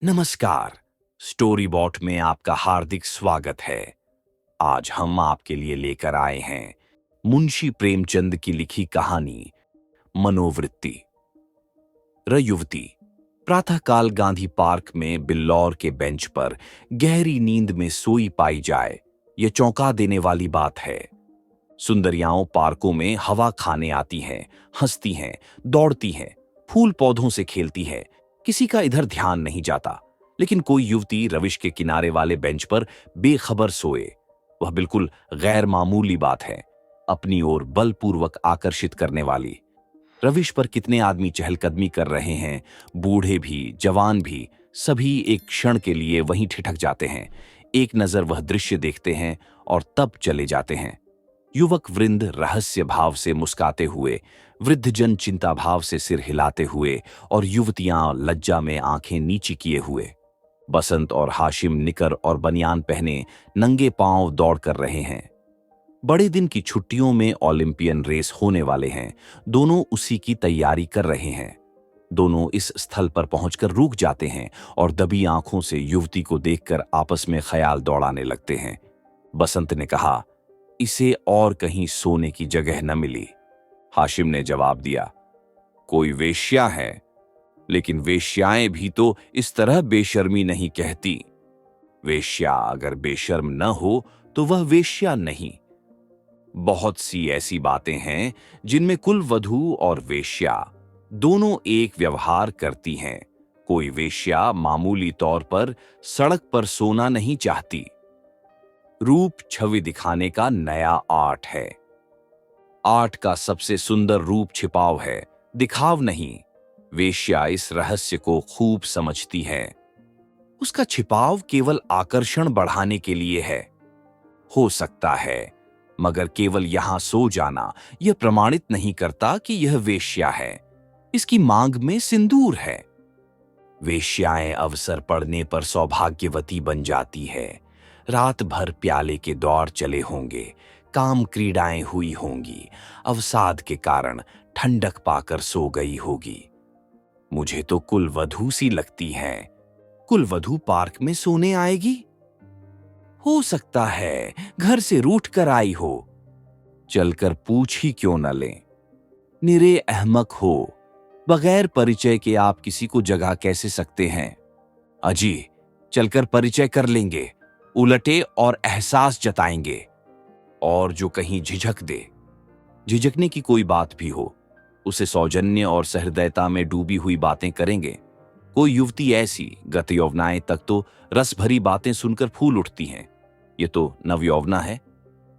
नमस्कार। Story bot में आपका हार्दिक स्वागत है। आज हम आपके लिए लेकर आए हैं मुंशी प्रेमचंद की लिखी कहानी मनोवृत्ति। युवती प्रातःकाल गांधी पार्क में बिल्लौर के बेंच पर गहरी नींद में सोई पाई जाए, यह चौंका देने वाली बात है। सुंदरियाओं पार्कों में हवा खाने आती हैं, हंसती हैं, दौड़ती हैं, फूल पौधों से खेलती हैं, किसी का इधर ध्यान नहीं जाता। लेकिन कोई युवती रविश के किनारे वाले बेंच पर बेखबर सोए, वह बिल्कुल गैर मामूली बात है, अपनी ओर बलपूर्वक आकर्षित करने वाली। रविश पर कितने आदमी चहलकदमी कर रहे हैं, बूढ़े भी, जवान भी, सभी एक क्षण के लिए वहीं ठिठक जाते हैं। एक नजर वह दृश्य देखते हैं और तब चले जाते हैं। युवक वृंद रहस्य भाव से मुस्काते हुए, वृद्धजन चिंता भाव से सिर हिलाते हुए और युवतियां लज्जा में आंखें नीची किए हुए। बसंत और हाशिम निकर और बनियान पहने नंगे पांव दौड़ कर रहे हैं। बड़े दिन की छुट्टियों में ओलंपियन रेस होने वाले हैं, दोनों उसी की तैयारी कर रहे हैं। दोनों इस स्थल पर पहुंचकर रुक जाते हैं और दबी आंखों से युवती को देखकर आपस में ख्याल दौड़ाने लगते हैं। बसंत ने कहा, इसे और कहीं सोने की जगह न मिली। हाशिम ने जवाब दिया, कोई वेश्या है, लेकिन वेश्याएं भी तो इस तरह बेशर्मी नहीं कहती। वेश्या अगर बेशर्म न हो तो वह वेश्या नहीं। बहुत सी ऐसी बातें हैं जिनमें कुल वधू और वेश्या दोनों एक व्यवहार करती हैं। कोई वेश्या मामूली तौर पर सड़क पर सोना नहीं चाहती। रूप छवि दिखाने का नया आर्ट है। आर्ट का सबसे सुंदर रूप छिपाव है, दिखाव नहीं। वेश्या इस रहस्य को खूब समझती है। उसका छिपाव केवल आकर्षण बढ़ाने के लिए है। हो सकता है, मगर केवल यहां सो जाना यह प्रमाणित नहीं करता कि यह वेश्या है। इसकी मांग में सिंदूर है। वेश्याएं अवसर पड़ने पर सौभाग्यवती बन जाती है। रात भर प्याले के दौर चले होंगे, काम क्रीड़ाएं हुई होंगी, अवसाद के कारण ठंडक पाकर सो गई होगी। मुझे तो कुलवधू सी लगती है। कुलवधू पार्क में सोने आएगी? हो सकता है घर से रूठ कर आई हो। चलकर पूछ ही क्यों न लें। निरे अहमक हो, बगैर परिचय के आप किसी को जगा कैसे सकते हैं? अजी, चलकर परिचय कर लेंगे, उलटे और एहसास जताएंगे। और जो कहीं झिझक दे, झिझकने की कोई बात भी हो, उसे सौजन्य और सहृदयता में डूबी हुई बातें करेंगे। कोई युवती ऐसी, गत यौवनाएं तक तो रस भरी बातें सुनकर फूल उठती हैं। ये तो नवयौवना है।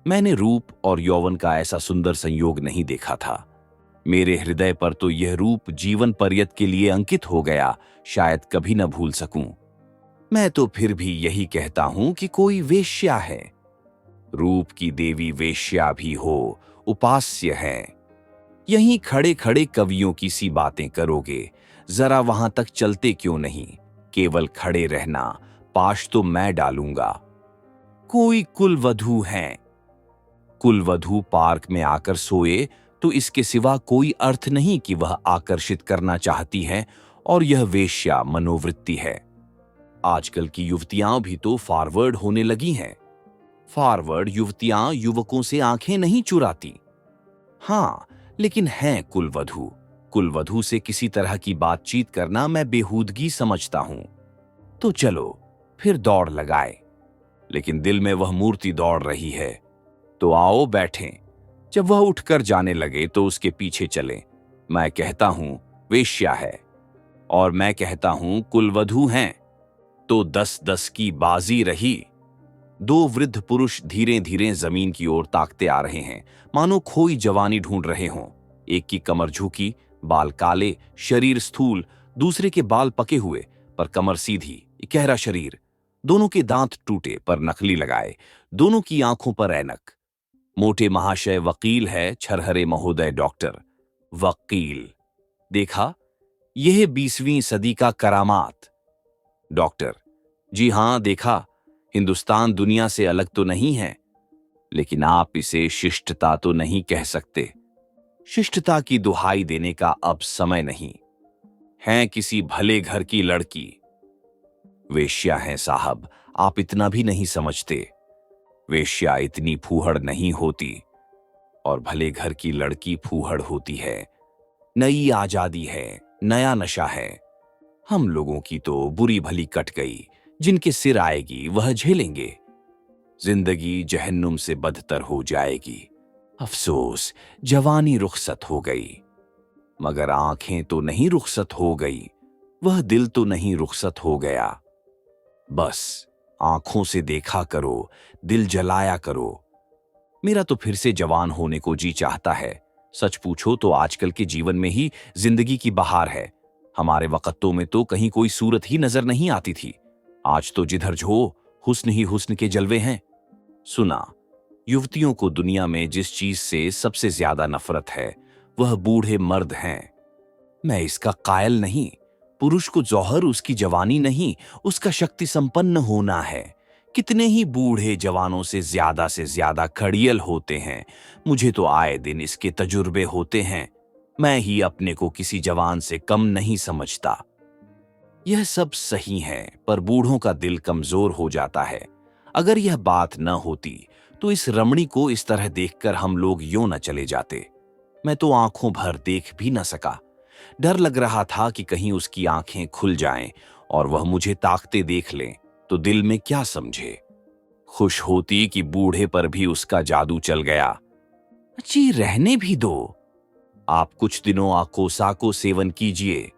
मैंने रूप और यौवन का ऐसा सुंदर संयोग नहीं देखा था। मेरे हृदय पर तो यह रूप जीवन पर्यंत के लिए अंकित हो गया, शायद कभी न भूल सकूं। मैं तो फिर भी यही कहता हूं कि कोई वेश्या है। रूप की देवी वेश्या भी हो, उपास्य है। यहीं खड़े खड़े कवियों की सी बातें करोगे, जरा वहां तक चलते क्यों नहीं? केवल खड़े रहना, पाश तो मैं डालूंगा। कोई कुलवधू है। कुलवधू पार्क में आकर सोए तो इसके सिवा कोई अर्थ नहीं कि वह आकर्षित करना चाहती है, और यह वेश्या मनोवृत्ति है। आजकल की युवतियां भी तो फॉरवर्ड होने लगी हैं। फॉरवर्ड युवतियां युवकों से आंखें नहीं चुराती। हां, लेकिन हैं कुलवधू। कुलवधू से किसी तरह की बातचीत करना मैं बेहूदगी समझता हूं। तो चलो फिर दौड़ लगाए। लेकिन दिल में वह मूर्ति दौड़ रही है। तो आओ बैठें। जब वह उठकर जाने लगे तो उसके पीछे चलें। मैं कहता हूं वेश्या है, और मैं कहता हूं कुलवधू हैं, तो 10-10 की बाजी रही। दो वृद्ध पुरुष धीरे धीरे जमीन की ओर ताकते आ रहे हैं, मानो खोई जवानी ढूंढ रहे हों। एक की कमर झुकी, बाल काले, शरीर स्थूल। दूसरे के बाल पके हुए पर कमर सीधी, गहरा शरीर। दोनों के दांत टूटे पर नकली लगाए। दोनों की आंखों पर ऐनक। मोटे महाशय वकील है, छरहरे महोदय डॉक्टर। वकील, देखा, यह 20वीं सदी का करामात। डॉक्टर, जी हां देखा, हिंदुस्तान दुनिया से अलग तो नहीं है, लेकिन आप इसे शिष्टता तो नहीं कह सकते। शिष्टता की दुहाई देने का अब समय नहीं। हैं किसी भले घर की लड़की। वेश्या हैं साहब, आप इतना भी नहीं समझते। वेश्या इतनी फूहड़ नहीं होती, और भले घर की लड़की फूहड़ होती है। नई आजादी है, नया नशा है। हम लोगों की तो बुरी भली कट गई, जिनके सिर आएगी वह झेलेंगे। जिंदगी जहन्नुम से बदतर हो जाएगी। अफसोस, जवानी रुखसत हो गई। मगर आंखें तो नहीं रुखसत हो गई, वह दिल तो नहीं रुखसत हो गया। बस आंखों से देखा करो, दिल जलाया करो। मेरा तो फिर से जवान होने को जी चाहता है। सच पूछो तो आजकल के जीवन में ही जिंदगी की बहार है। हमारे वक्तों में तो कहीं कोई सूरत ही नजर नहीं आती थी। आज तो जिधर जो हुस्न ही हुस्न के जलवे हैं। सुना, युवतियों को दुनिया में जिस चीज से सबसे ज्यादा नफरत है वह बूढ़े मर्द हैं। मैं इसका कायल नहीं। पुरुष को जौहर उसकी जवानी नहीं, उसका शक्ति संपन्न होना है। कितने ही बूढ़े जवानों से ज्यादा खड़ियल होते हैं। मुझे तो आए दिन इसके तजुर्बे होते हैं। मैं ही अपने को किसी जवान से कम नहीं समझता। यह सब सही है, पर बूढ़ों का दिल कमजोर हो जाता है। अगर यह बात न होती तो इस रमणी को इस तरह देखकर हम लोग यूं न चले जाते। मैं तो आंखों भर देख भी न सका। डर लग रहा था कि कहीं उसकी आंखें खुल जाएं और वह मुझे ताकते देख ले तो दिल में क्या समझे। खुश होती कि बूढ़े पर भी उसका जादू चल गया। जी रहने भी दो, आप कुछ दिनों आकोसा को सेवन कीजिए।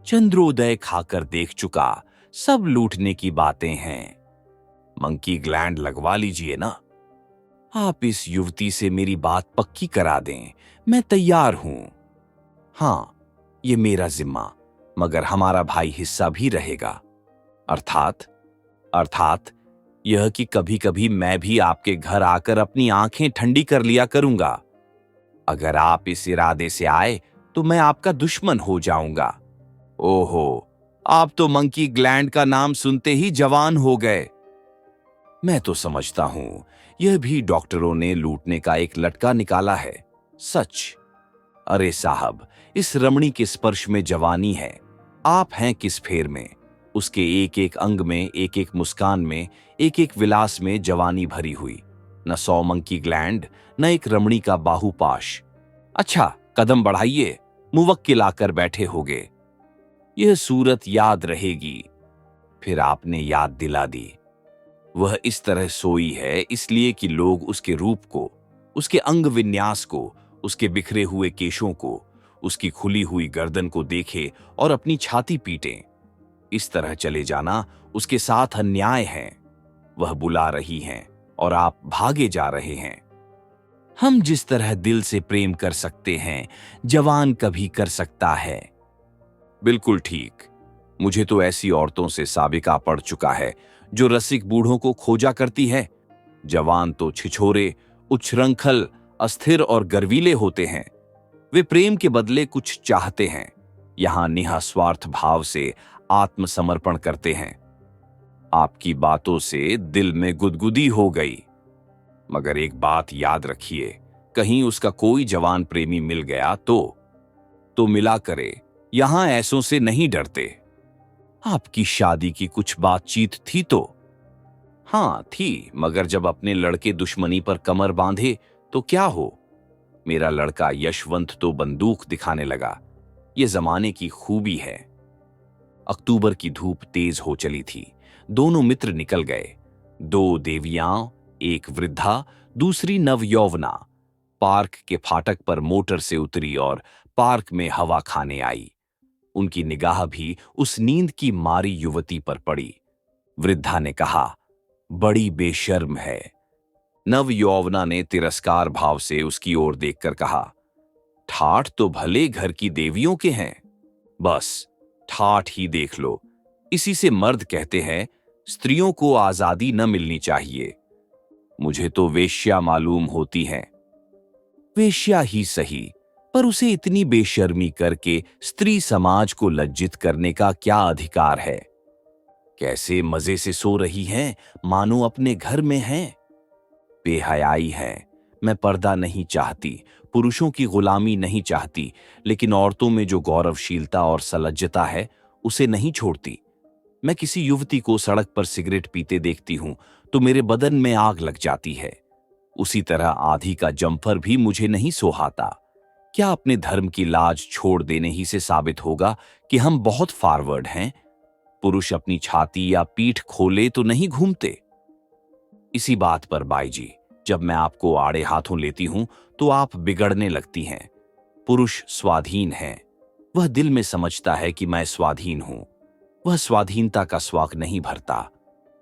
चंद्रोदय खाकर देख चुका, सब लूटने की बातें हैं। मंकी ग्लैंड लगवा लीजिए ना। आप इस युवती से मेरी बात पक्की करा दें, मैं तैयार हूं। हाँ, ये मेरा जिम्मा, मगर हमारा भाई हिस्सा भी रहेगा। अर्थात यह कि कभी कभी मैं भी आपके घर आकर अपनी आंखें ठंडी कर लिया करूंगा। अगर आप इस इरादे से आए तो मैं आपका दुश्मन हो जाऊंगा। ओहो, आप तो मंकी ग्लैंड का नाम सुनते ही जवान हो गए। मैं तो समझता हूं यह भी डॉक्टरों ने लूटने का एक लटका निकाला है। सच। अरे साहब, इस रमणी के स्पर्श में जवानी है। आप हैं किस फेर में। उसके एक एक अंग में, एक एक मुस्कान में, एक एक विलास में जवानी भरी हुई। न 100 मंकी ग्लैंड, न एक रमणी का बाहुपाश। अच्छा, कदम बढ़ाइए, मुवक्किल आकर बैठे होगे। यह सूरत याद रहेगी। फिर आपने याद दिला दी। वह इस तरह सोई है इसलिए कि लोग उसके रूप को, उसके अंग विन्यास को, उसके बिखरे हुए केशों को, उसकी खुली हुई गर्दन को देखे और अपनी छाती पीटें। इस तरह चले जाना उसके साथ अन्याय है। वह बुला रही हैं और आप भागे जा रहे हैं। हम जिस तरह दिल से प्रेम कर सकते हैं, जवान कभी कर सकता है। बिल्कुल ठीक। मुझे तो ऐसी औरतों से साबिका पड़ चुका है जो रसिक बूढ़ों को खोजा करती है। जवान तो छिछोरे, उच्छृंखल, अस्थिर और गर्वीले होते हैं। वे प्रेम के बदले कुछ चाहते हैं। यहां निःस्वार्थ भाव से आत्मसमर्पण करते हैं। आपकी बातों से दिल में गुदगुदी हो गई। मगर एक बात याद रखिए, कहीं उसका कोई जवान प्रेमी मिल गया तो मिला करे। यहां ऐसों से नहीं डरते। आपकी शादी की कुछ बातचीत थी तो? हां थी, मगर जब अपने लड़के दुश्मनी पर कमर बांधे तो क्या हो। मेरा लड़का यशवंत तो बंदूक दिखाने लगा। ये जमाने की खूबी है। अक्टूबर की धूप तेज हो चली थी। दोनों मित्र निकल गए। 2 देवियां, एक वृद्धा, दूसरी नवयौवना पार्क के फाटक पर मोटर से उतरी और पार्क में हवा खाने आई। उनकी निगाह भी उस नींद की मारी युवती पर पड़ी। वृद्धा ने कहा, बड़ी बेशर्म है। नवयौवना ने तिरस्कार भाव से उसकी ओर देखकर कहा, ठाठ तो भले घर की देवियों के हैं। बस ठाठ ही देख लो। इसी से मर्द कहते हैं स्त्रियों को आजादी न मिलनी चाहिए। मुझे तो वेश्या मालूम होती हैं। वेश्या ही सही, पर उसे इतनी बेशर्मी करके स्त्री समाज को लज्जित करने का क्या अधिकार है। कैसे मजे से सो रही हैं, मानो अपने घर में हैं। बेहयाई है। मैं पर्दा नहीं चाहती, पुरुषों की गुलामी नहीं चाहती, लेकिन औरतों में जो गौरवशीलता और सलज्जता है उसे नहीं छोड़ती। मैं किसी युवती को सड़क पर सिगरेट पीते देखती हूं तो मेरे बदन में आग लग जाती है। उसी तरह आधी का जम्फर भी मुझे नहीं सोहाता। क्या अपने धर्म की लाज छोड़ देने ही से साबित होगा कि हम बहुत फॉरवर्ड हैं? पुरुष अपनी छाती या पीठ खोले तो नहीं घूमते। इसी बात पर बाई जी, जब मैं आपको आड़े हाथों लेती हूं तो आप बिगड़ने लगती हैं। पुरुष स्वाधीन है, वह दिल में समझता है कि मैं स्वाधीन हूं। वह स्वाधीनता का स्वाक नहीं भरता।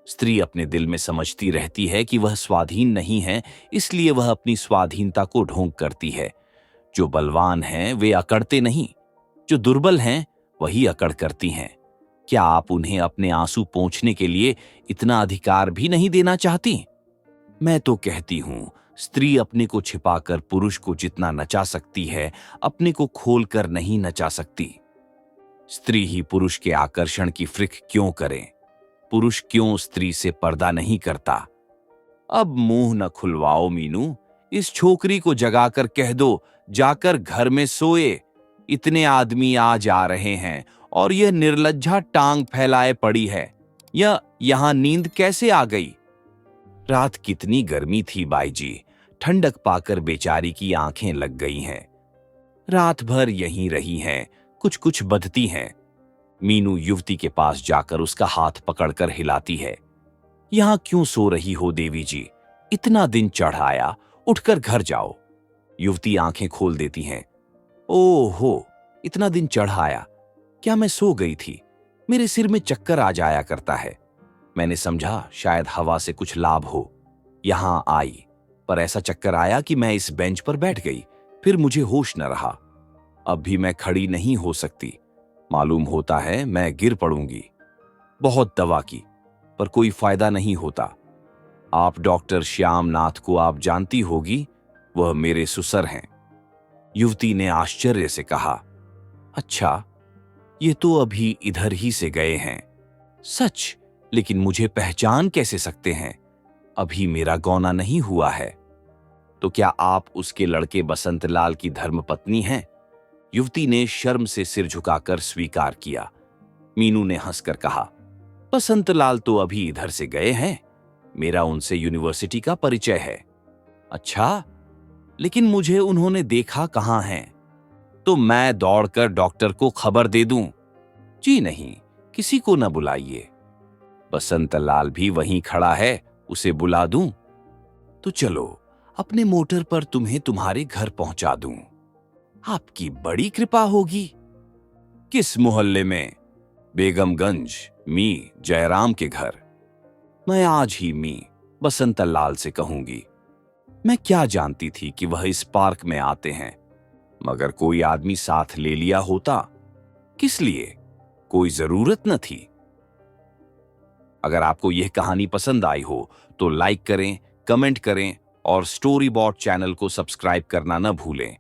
स्त्री अपने दिल में समझती रहती है कि वह स्वाधीन नहीं है, इसलिए वह अपनी स्वाधीनता को ढोंग करती है। जो बलवान हैं वे अकड़ते नहीं, जो दुर्बल हैं वही अकड़ करती हैं। क्या आप उन्हें अपने आंसू पोंछने के लिए इतना अधिकार भी नहीं देना चाहती? मैं तो कहती हूं, स्त्री अपने को छिपाकर पुरुष को जितना नचा सकती है, अपने को खोलकर नहीं नचा सकती। स्त्री ही पुरुष के आकर्षण की फ्रिक क्यों करे? पुरुष क्यों स्त्री से पर्दा नहीं करता? अब मुंह न खुलवाओ मीनू, इस छोकरी को जगाकर कह दो जाकर घर में सोए। इतने आदमी आ जा रहे हैं और यह निर्लज्जा टांग फैलाए पड़ी है। यह यहां नींद कैसे आ गई? रात कितनी गर्मी थी बाई जी, ठंडक पाकर बेचारी की आंखें लग गई हैं। रात भर यहीं रही हैं, कुछ कुछ बदती हैं। मीनू युवती के पास जाकर उसका हाथ पकड़कर हिलाती है। यहां क्यों सो रही हो देवी जी? इतना दिन चढ़ आया, उठकर घर जाओ। युवती आंखें खोल देती हैं। ओहो, इतना दिन चढ़ आया, क्या मैं सो गई थी? मेरे सिर में चक्कर आ जाया करता है। मैंने समझा शायद हवा से कुछ लाभ हो, यहां आई, पर ऐसा चक्कर आया कि मैं इस बेंच पर बैठ गई, फिर मुझे होश न रहा। अब भी मैं खड़ी नहीं हो सकती, मालूम होता है मैं गिर पड़ूंगी। बहुत दवा की, पर कोई फायदा नहीं होता। आप डॉक्टर श्यामनाथ को आप जानती होगी, वह मेरे सुसर हैं। युवती ने आश्चर्य से कहा, अच्छा, ये तो अभी इधर ही से गए हैं। सच? लेकिन मुझे पहचान कैसे सकते हैं? अभी मेरा गौना नहीं हुआ है। तो क्या आप उसके लड़के बसंतलाल की धर्मपत्नी हैं? युवती ने शर्म से सिर झुकाकर स्वीकार किया। मीनू ने हंसकर कहा, बसंतलाल तो अभी इधर से गए हैं, मेरा उनसे यूनिवर्सिटी का परिचय है। अच्छा, लेकिन मुझे उन्होंने देखा कहां है? तो मैं दौड़कर डॉक्टर को खबर दे दूं? जी नहीं, किसी को न बुलाइए। बसंतलाल भी वहीं खड़ा है, उसे बुला दूं? तो चलो, अपने मोटर पर तुम्हें तुम्हारे घर पहुंचा दूं। आपकी बड़ी कृपा होगी। किस मोहल्ले में? बेगमगंज, मी जयराम के घर। मैं आज ही मी बसंतलाल से कहूंगी। मैं क्या जानती थी कि वह इस पार्क में आते हैं, मगर कोई आदमी साथ ले लिया होता। किस लिए? कोई जरूरत न थी। अगर आपको यह कहानी पसंद आई हो तो लाइक करें, कमेंट करें और स्टोरी बॉट चैनल को सब्सक्राइब करना न भूलें।